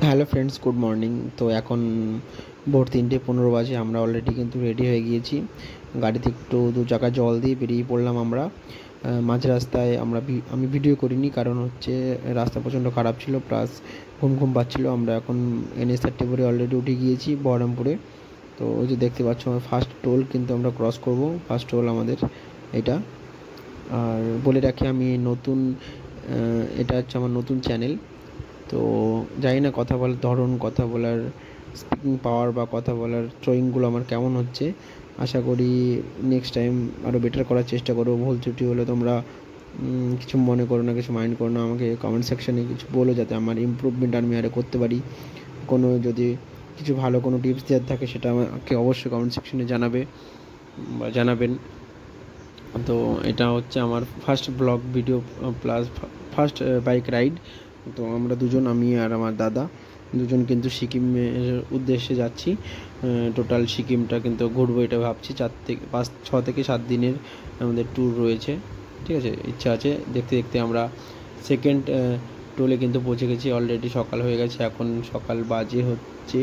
Hello friends, good morning. তো এখন ভোর 3:15 বাজে। আমরা অলরেডি কিন্তু রেডি হয়ে গিয়েছি। গাড়িতে একটু 2 চাকা জল দিয়ে বেরিয়ে পড়লাম আমরা। মাঝ রাস্তায় আমি ভিডিও করিনি, কারণ হচ্ছে রাস্তা প্রচণ্ড খারাপ ছিল, প্লাস ঘুম ঘুম পাচ্ছিলো। আমরা এখন NH-34 অলরেডি উঠে গিয়েছি বহরমপুরে। তো ওই যে দেখতে পাচ্ছ, ফার্স্ট টোল কিন্তু আমরা ক্রস করব। ফার্স্ট টোল আমাদের এটা। আর বলে রাখি, আমি নতুন, এটা হচ্ছে আমার নতুন চ্যানেল। তো জানি না কথা বলার ধরন, কথা বলার স্পিকিং পাওয়ার বা কথা বলার চয়িংগুলো আমার কেমন হচ্ছে। আশা করি নেক্সট টাইম আরও বেটার করার চেষ্টা করবো। ভুল ত্রুটি হলে তোমরা কিছু মনে করো না, কিছু মাইন্ড করো না, আমাকে কমেন্ট সেকশানে কিছু বলো, যাতে আমার ইমপ্রুভমেন্ট আমি আরও করতে পারি। কোনো যদি কিছু ভালো কোনো টিপস দেওয়ার থাকে, সেটা আমাকে অবশ্যই কমেন্ট সেকশানে জানাবে বা জানাবেন। তো এটা হচ্ছে আমার first blog video plus first bike ride. তো আমরা দুজন, আমি আর আমার দাদা, দুজন কিন্তু সিকিমের উদ্দেশ্যে যাচ্ছি। টোটাল সিকিমটা কিন্তু ঘুরবো এটা ভাবছি। 6 থেকে 7 দিনের আমাদের ট্যুর রয়েছে, ঠিক আছে, ইচ্ছা আছে। দেখতে দেখতে আমরা সেকেন্ড টোলে কিন্তু পৌঁছে গেছি। অলরেডি সকাল হয়ে গেছে, এখন সকাল বাজে হচ্ছে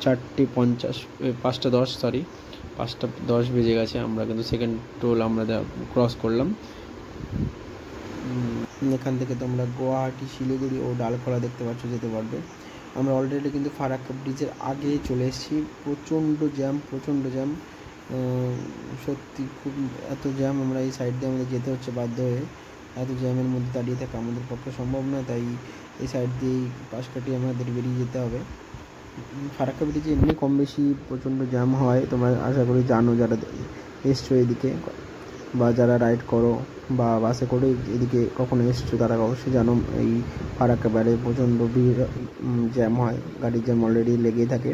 4:50, 5:10, সরি, 5:10 বেজে গেছে। আমরা কিন্তু সেকেন্ড টোল আমরা ক্রস করলাম। এখান থেকে তোমরা গুয়াহাটি, শিলিগুড়ি ও ডালখোলা দেখতে পাচ্ছ, যেতে পারবে। আমরা অলরেডি কিন্তু ফারাক্কা ব্রিজের আগে চলে এসেছি। প্রচণ্ড জ্যাম, সত্যি খুব এত জ্যাম। আমরা এই সাইড দিয়ে আমাদের যেতে হচ্ছে বাধ্য হয়ে। এত জ্যামের মধ্যে দাঁড়িয়ে থাকা আমাদের পক্ষে সম্ভব নয়, তাই এই সাইড দিয়েই পাশ কাটিয়ে আমাদের বেরিয়ে যেতে হবে। ফারাক্কা ব্রিজে এমনি কম বেশি প্রচণ্ড জ্যাম হয়, তোমরা আশা করি জানো, যারা এসছো এদিকে বা যারা রাইড করো বা বাসে করে এদিকে কখনো এসছো, তারা অবশ্যই জানো এই ফারাক্কা ব্যারেজে প্রচণ্ড ভিড়, জ্যাম হয়, গাড়ির জ্যাম অলরেডি লেগেই থাকে।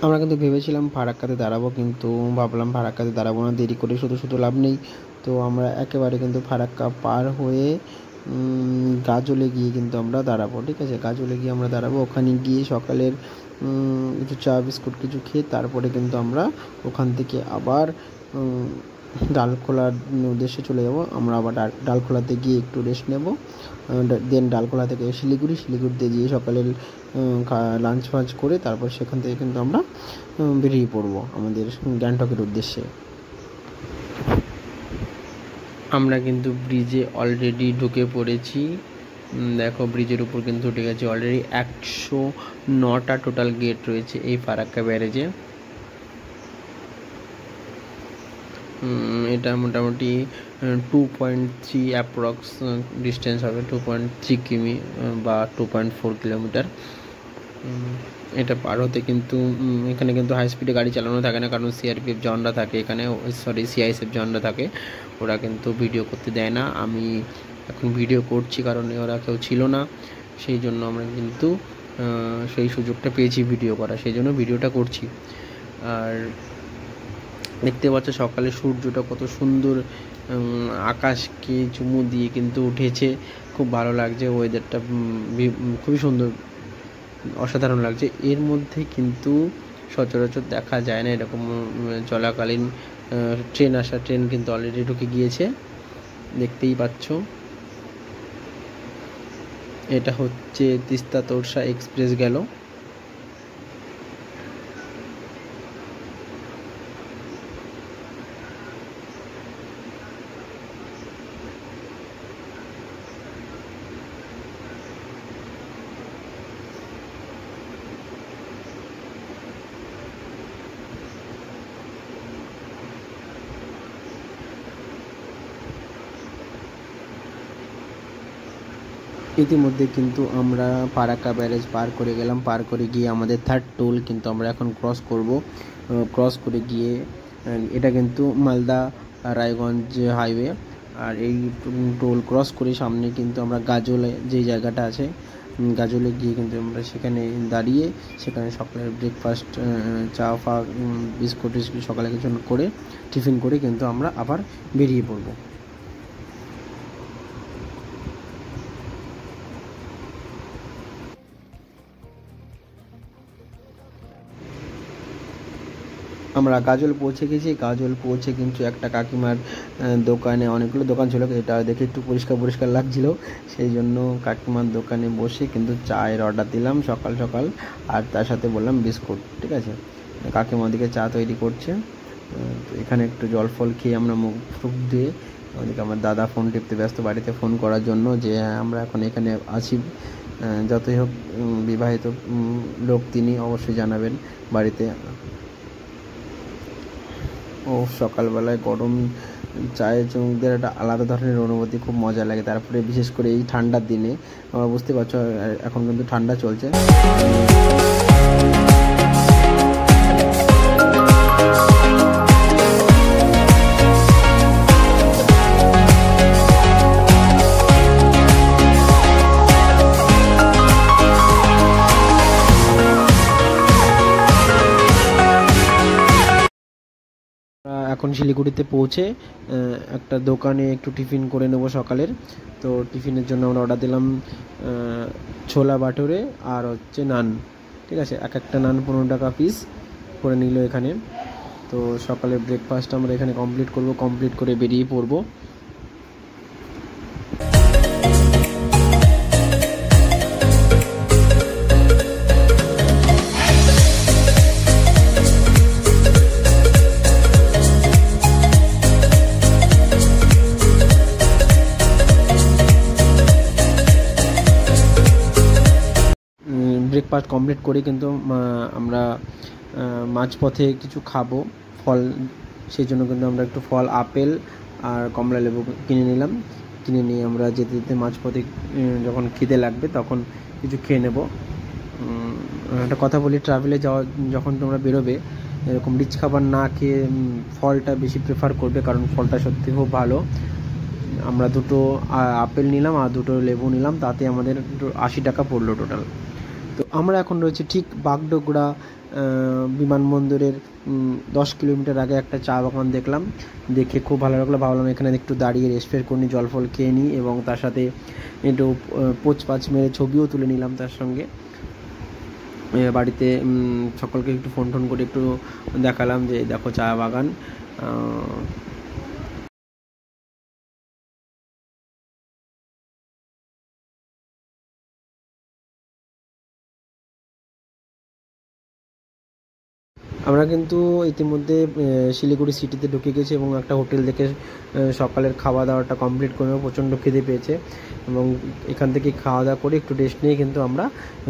আমরা কিন্তু ভেবেছিলাম ফারাক্কাতে দাঁড়াবো, কিন্তু ভাবলাম ফারাক্কাতে দাঁড়াবো না, দেরি করে শুধু শুধু লাভ নেই। তো আমরা একেবারে কিন্তু ফারাক্কা পার হয়ে গাজলে গিয়ে কিন্তু আমরা দাঁড়াবো, ঠিক আছে। গাজলে গিয়ে আমরা দাঁড়াবো, ওখানে গিয়ে সকালের কিছু চা বিস্কুট কিছু খেয়ে তারপরে কিন্তু আমরা ওখান থেকে আবার ডালখোলার উদ্দেশ্যে চলে যাব। আমরা আবার ডালখোলাতে গিয়ে একটু রেস্ট নেব, দেন ডালখোলা থেকে শিলিগুড়িতে গিয়ে সকালের লাঞ্চ ফাঞ্চ করে তারপর সেখান থেকে কিন্তু আমরা বেরিয়ে পড়বো আমাদের গ্যাংটকের উদ্দেশ্যে। আমরা কিন্তু ব্রিজে অলরেডি ঢুকে পড়েছি। দেখো, ব্রিজের উপর কিন্তু উঠে গেছে অলরেডি। 109টা টোটাল গেট রয়েছে এই ফারাক্কা ব্যারেজে। এটা মোটামুটি 2.3 অ্যাপ্রক্স ডিস্টেন্স হবে, 2.3 কিমি বা 2.4 কিলোমিটার। এটা পার হতে কিন্তু এখানে কিন্তু হাই স্পিডে গাড়ি চালানো থাকে না, কারণ CRPF জওয়ানরা থাকে এখানে, সরি CISF জওয়ানরা থাকে। ওরা কিন্তু ভিডিও করতে দেয় না। আমি এখন ভিডিও করছি কারণ ওরা কেউ ছিল না, সেই জন্য আমরা কিন্তু সেই সুযোগটা পেয়েছি ভিডিও করা, সেই জন্য ভিডিওটা করছি। আর দেখতে পাচ্ছ সকালে সূর্যটা কত সুন্দর আকাশকে চুমু দিয়ে কিন্তু উঠেছে, খুব ভালো লাগছে। ওয়েদারটা খুবই সুন্দর, অসাধারণ লাগছে। এর মধ্যে কিন্তু সচরাচর দেখা যায় না এরকম চলাকালীন ট্রেন কিন্তু অলরেডি ঢুকে গিয়েছে, দেখতেই পাচ্ছ। এটা হচ্ছে তিস্তা তোরসা এক্সপ্রেস গেল। ইতিমধ্যে কিন্তু আমরা ফারাক্কা ব্যারেজ পার করে গেলাম। পার করে গিয়ে আমাদের থার্ড টোল কিন্তু আমরা এখন ক্রস করব। ক্রস করে গিয়ে এটা কিন্তু মালদা রায়গঞ্জ হাইওয়ে। আর এই টোল ক্রস করে সামনে কিন্তু আমরা গাজলে যে জায়গাটা আছে, গাজলে গিয়ে কিন্তু আমরা সেখানে দাঁড়িয়ে সেখানে সকালের ব্রেকফাস্ট, চা ফা, বিস্কুট সকালে কিছু করে টিফিন করে কিন্তু আমরা আবার বেরিয়ে পড়বো। আমরা গাজল পৌঁছে গেছি। গাজল পৌঁছে কিন্তু একটা কাকিমার দোকানে, অনেকগুলো দোকান ছিল, এটা দেখে একটু পরিষ্কার পরিষ্কার লাগছিল, সেই জন্য কাকিমার দোকানে বসে কিন্তু চায়ের অর্ডার দিলাম সকাল সকাল, আর তার সাথে বললাম বিস্কুট। ঠিক আছে, কাকিমা ওদিকে চা তৈরি করছে। তো এখানে একটু জল ফল খেয়ে আমরা মুখ ফুক দিয়ে, ওদিকে আমার দাদা ফোন টিপতে ব্যস্ত বাড়িতে ফোন করার জন্য যে আমরা এখন এখানে আছি। যতই হোক বিবাহিত লোক তিনি, অবশ্যই জানাবেন বাড়িতে। ও সকালবেলায় গরম চায়ের চুমুক দিয়ে একটা আলাদা ধরনের অনুভূতি, খুব মজা লাগে। তারপরে বিশেষ করে এই ঠান্ডার দিনে, আমরা বুঝতে পারছো এখন কিন্তু ঠান্ডা চলছে। এখন শিলিগুড়িতে পৌঁছে একটা দোকানে একটু টিফিন করে নেব সকালের। তো টিফিনের জন্য আমরা অর্ডার দিলাম ছোলা বাটুরে আর হচ্ছে নান। ঠিক আছে, একটা নান 15 টাকা পিস করে নিল এখানে। তো সকালের ব্রেকফাস্ট আমরা এখানে কমপ্লিট করব, কমপ্লিট করে বেরিয়ে পড়বো। ব্রেকফাস্ট কমপ্লিট করে কিন্তু আমরা মাঝপথে কিছু খাবো ফল, সেই জন্য কিন্তু আমরা একটু ফল, আপেল আর কমলা লেবু কিনে নিলাম। কিনে নিয়ে আমরা যেতে যেতে মাঝপথে যখন খিদে লাগবে তখন কিছু খেয়ে নেব। একটা কথা বলি, ট্রাভেলে যখন তোমরা বেরোবে এরকম রিচ খাবার না খেয়ে ফলটা বেশি প্রেফার করবে, কারণ ফলটা সত্যি খুব ভালো। আমরা দুটো আপেল নিলাম আর দুটো লেবু নিলাম, তাতে আমাদের 80 টাকা পড়লো টোটাল। তো আমরা এখন রয়েছি ঠিক বাগডোগরা বিমানবন্দরের 10 কিলোমিটার আগে একটা চা বাগান দেখলাম, দেখে খুব ভালো লাগলো। ভাবলাম এখানে একটু দাঁড়িয়ে রেস্ট ফের করে নিই, জল ফল খেয়ে নিই, এবং তার সাথে একটু পোচ মেরে ছবিও তুলে নিলাম তার সঙ্গে। বাড়িতে সকলকে একটু ফোন করে একটু দেখালাম যে দেখো চা বাগান। আমরা কিন্তু ইতিমধ্যে শিলিগুড়ি সিটিতে ঢুকে গেছি এবং একটা হোটেল দেখে সকালের খাওয়া দাওয়াটা কমপ্লিট করে প্রচণ্ড খিদে পেয়েছে, এবং এখান থেকে খাওয়া দাওয়া করে একটু রেস্ট নিয়ে কিন্তু আমরা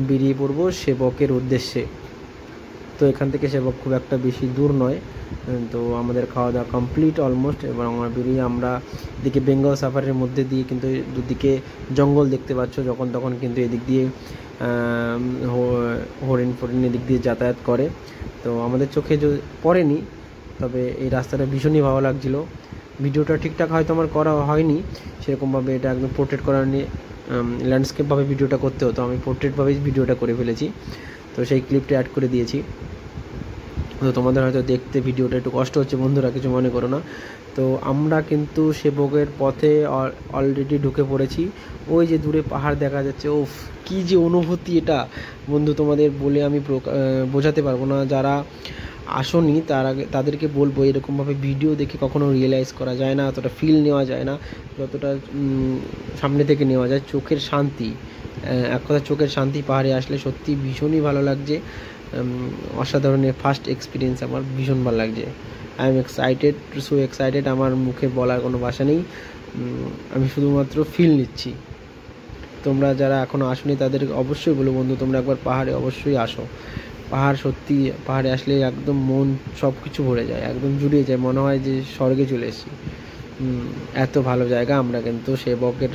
বেরিয়ে পড়বো সেবকের উদ্দেশ্যে। তো এখান থেকে সেবক খুব একটা বেশি দূর নয়। তো আমাদের খাওয়া দাওয়া কমপ্লিট অলমোস্ট, এবং আমরা বেরিয়ে আমরা এদিকে বেঙ্গল সাফারির মধ্যে দিয়ে কিন্তু দুদিকে জঙ্গল দেখতে পাচ্ছ, যখন তখন কিন্তু এদিক দিয়ে হরিণ এদিক দিয়ে যাতায়াত করে। তো আমাদের চোখে পড়েনি, তবে এই রাস্তাটা ভীষণই ভালো লাগছিল। ভিডিওটা ঠিকঠাক হয়তো আমার করা হয়নি সেরকমভাবে, এটা একদম পোর্ট্রেট করা নিয়ে ল্যান্ডস্কেপভাবে ভিডিওটা করতে হতো, আমি পোর্ট্রেটভাবেই ভিডিওটা করে ফেলেছি। তো সেই ক্লিপটা অ্যাড করে দিয়েছি। তো তোমাদের হয়তো দেখতে ভিডিওটা একটু কষ্ট হচ্ছে বন্ধুরা, কিছু মনে করো না। তো আমরা কিন্তু সেবকের পথে অলরেডি ঢুকে পড়েছি। ওই যে দূরে পাহাড় দেখা যাচ্ছে, ওফ কী যে অনুভূতি এটা বন্ধু, তোমাদের বলে আমি বোঝাতে পারবো না। যারা আসোনি তাদেরকে বলবো, এরকমভাবে ভিডিও দেখে কখনো রিয়েলাইজ করা যায় না, অতটা ফিল নেওয়া যায় না যতটা সামনে থেকে নেওয়া যায়। চোখের শান্তি, এক কথা চোখের শান্তি পাহাড়ে আসলে সত্যি ভীষণই ভালো লাগছে। অসাধারণের ফার্স্ট এক্সপিরিয়েন্স, আমার ভীষণ ভালো লাগছে। I am excited, so excited, আমার মুখে বলার কোনো ভাষা নেই, আমি শুধুমাত্র ফিল নিচ্ছি। তোমরা যারা এখনও আসোনি তাদের অবশ্যই বলো বন্ধু, তোমরা একবার পাহাড়ে অবশ্যই আসো। পাহাড় সত্যি, পাহাড়ে আসলে একদম মন সব কিছু ভরে যায়, একদম জুড়িয়ে যায়, মনে হয় যে স্বর্গে চলে এসেছি। এত ভালো জায়গা। আমরা কিন্তু সেবকের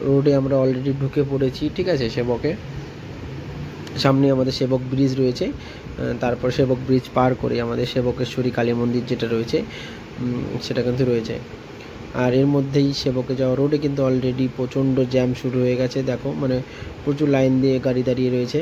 রোডে আমরা অলরেডি ঢুকে পড়েছি। ঠিক আছে, সেবকে সামনে আমাদের সেবক ব্রিজ রয়েছে, তারপর সেবক ব্রিজ পার করে আমাদের সেবকেশ্বরী কালী মন্দির যেটা রয়েছে সেটা কিন্তু রয়েছে। আর এর মধ্যেই সেবকে যাওয়া রোডে কিন্তু অলরেডি প্রচণ্ড জ্যাম শুরু হয়ে গেছে, দেখো মানে প্রচুর লাইন দিয়ে গাড়ি দাঁড়িয়ে রয়েছে।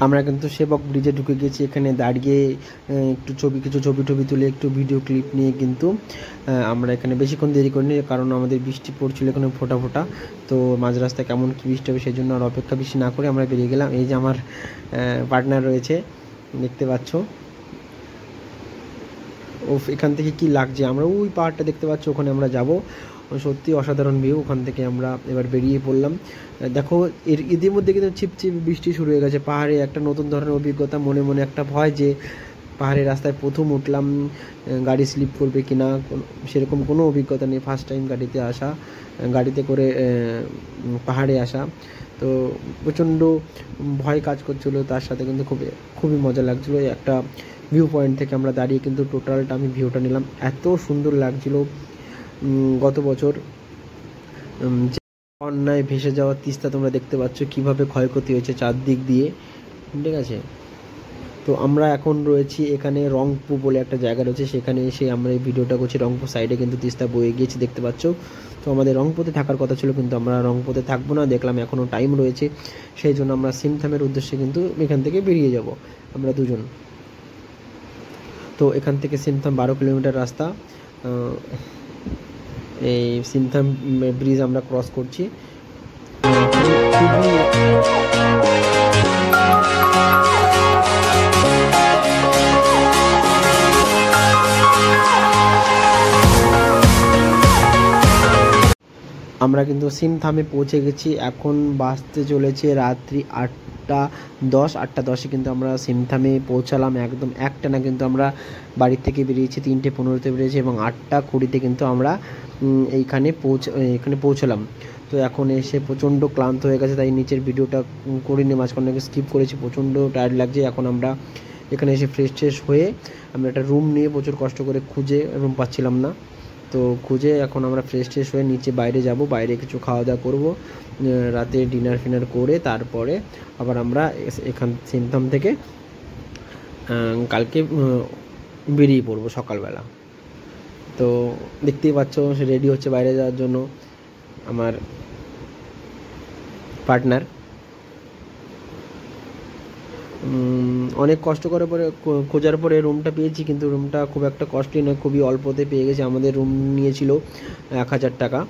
আমরা কিন্তু সেবক ব্রিজে ঢুকে গেছি। এখানে দাঁড়িয়ে একটু কিছু ছবি তুলে একটু ভিডিও ক্লিপ নিয়ে কিন্তু আমরা এখানে বেশিক্ষণ দেরি করিনি, কারণ আমাদের বৃষ্টি পড়ছিল এখানে ফোঁটা ফোঁটা। তো মাঝ রাস্তায় কেমন কী বৃষ্টি হবে সেই জন্য আর অপেক্ষা বেশি না করে আমরা বেরিয়ে গেলাম। এই যে আমার পার্টনার রয়েছে, দেখতে পাচ্ছ। এখান থেকে কি লাগছে, আমরা ওই পাহাড়টা দেখতে পাচ্ছি, ওখানে আমরা যাব। সত্যি অসাধারণ ভিউ। ওখান থেকে আমরা এবার বেরিয়ে পড়লাম। দেখো এদের মধ্যে কিন্তু ছিপছিপ বৃষ্টি শুরু হয়ে গেছে। পাহাড়ে একটা নতুন ধরনের অভিজ্ঞতা, মনে মনে একটা ভয় যে পাহাড়ের রাস্তায় প্রথম উঠলাম, গাড়ি স্লিপ করবে কিনা, সেরকম কোনো অভিজ্ঞতা নেই। ফার্স্ট টাইম গাড়িতে করে পাহাড়ে আসা, তো প্রচণ্ড ভয় কাজ করছিলো। তার সাথে কিন্তু খুবই মজা লাগছিলো। একটা ভিউ পয়েন্ট থেকে আমরা দাঁড়িয়ে কিন্তু টোটালটা আমি ভিউটা নিলাম। এত সুন্দর লাগছিলো। গত বছর বন্যায় ভেসে যাওয়া তিস্তা তোমরা দেখতে পাচ্ছ কীভাবে ক্ষয়ক্ষতি হয়েছে চারদিক দিয়ে, ঠিক আছে। তো আমরা এখন রয়েছি এখানে রংপুর বলে একটা জায়গা রয়েছে, সেখানে এসে আমরা এই ভিডিওটা করছি। রংপুর সাইডে কিন্তু তিস্তা বয়ে গিয়েছি, দেখতে পাচ্ছ। তো আমাদের রংপুরে থাকার কথা ছিল, কিন্তু আমরা রংপুরে থাকবো না, দেখলাম এখনও টাইম রয়েছে, সেই জন্য আমরা সিমথামের উদ্দেশ্যে কিন্তু এখান থেকে বেরিয়ে যাব আমরা দুজন। তো এখান থেকে সিমথাম 12 কিলোমিটার রাস্তা। এই সিমথাম ব্রিজ আমরা ক্রস করছি। আমরা কিন্তু সিমথামে পৌঁছে গেছি। এখন বাসতে চলেছে রাত্রি 8:10 কিন্তু আমরা সিমথামে পৌঁছালাম। একদম একটানা কিন্তু আমরা বাড়ির থেকে বেরিয়েছি, 3:15-তে বেরিয়েছি এবং 8:20-তে কিন্তু আমরা এখানে পৌঁছলাম। তো এখন এসে প্রচণ্ড ক্লান্ত হয়ে গেছে, তাই নিচের ভিডিওটা করিনি, মাঝখানে স্কিপ করেছি। প্রচণ্ড টায়ার্ড লাগছে। এখন আমরা এখানে এসে ফ্রেশ হয়ে আমরা একটা রুম নিয়ে প্রচুর কষ্ট করে খুঁজে রুম পাচ্ছিলাম না, তো খুঁজে এখন আমরা ফ্রেশ হয়ে নিচে বাইরে যাব। বাইরে কিছু খাওয়া দাওয়া করবো, রাতে ডিনার ফিনার করে তারপরে আবার আমরা সিমথাম থেকে কালকে বেরিয়ে পড়বো সকালবেলা। তো দেখতেই পাচ্ছ সে রেডি হচ্ছে বাইরে যাওয়ার জন্য আমার পার্টনার। অনেক কষ্ট করে পরে খোঁজার পরে রুমটা পেয়েছি, কিন্তু রুমটা খুব একটা কস্টলি নয়, খুবই অল্পতে পেয়ে গেছি। আমাদের রুম নিয়েছিল 1000 টাকা।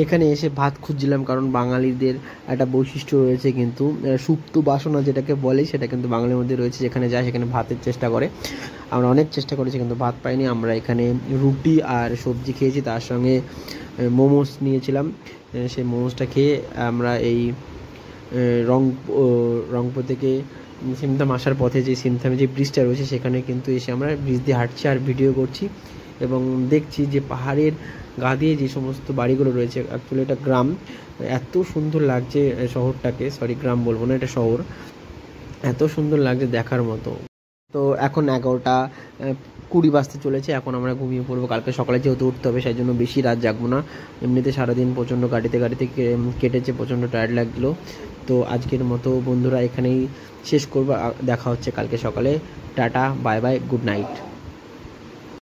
এখানে এসে ভাত খুঁজছিলাম, কারণ বাঙালিদের একটা বৈশিষ্ট্য রয়েছে কিন্তু সুপ্ত বাসনা যেটাকে বলে, সেটা কিন্তু বাঙালির মধ্যে রয়েছে। যেখানে যায় সেখানে ভাতের চেষ্টা করে। আমরা অনেক চেষ্টা করেছি কিন্তু ভাত পাইনি। আমরা এখানে রুটি আর সবজি খেয়েছি, তার সঙ্গে মোমোস নিয়েছিলাম। সেই মোমোসটা খেয়ে আমরা এই রংপুর থেকে সিমথাম আসার পথে যে সিমথামে যে ব্রিজটা রয়েছে সেখানে কিন্তু এসে আমরা ব্রিজ দিয়ে হাঁটছি আর ভিডিও করছি এবং দেখছি যে পাহাড়ের গা দিয়ে যে সমস্ত বাড়িগুলো রয়েছে। অ্যাকচুয়ালি এটা গ্রাম, এত সুন্দর লাগছে শহরটাকে, সরি গ্রাম বলবো না, এটা শহর, এত সুন্দর লাগছে দেখার মতো। তো এখন 11:20 বাজতে চলেছে। এখন আমরা ঘুমিয়ে পড়বো। কালকে সকালে যেহেতু উঠতে হবে, সেই জন্য বেশি রাত জাগবো না। এমনিতে সারাদিন প্রচণ্ড গাড়িতে কেটেছে, প্রচণ্ড টায়ার্ড লাগলো। তো আজকের মতো বন্ধুরা এখানেই শেষ করবো। দেখা হচ্ছে কালকে সকালে। Tata, bye bye, good night.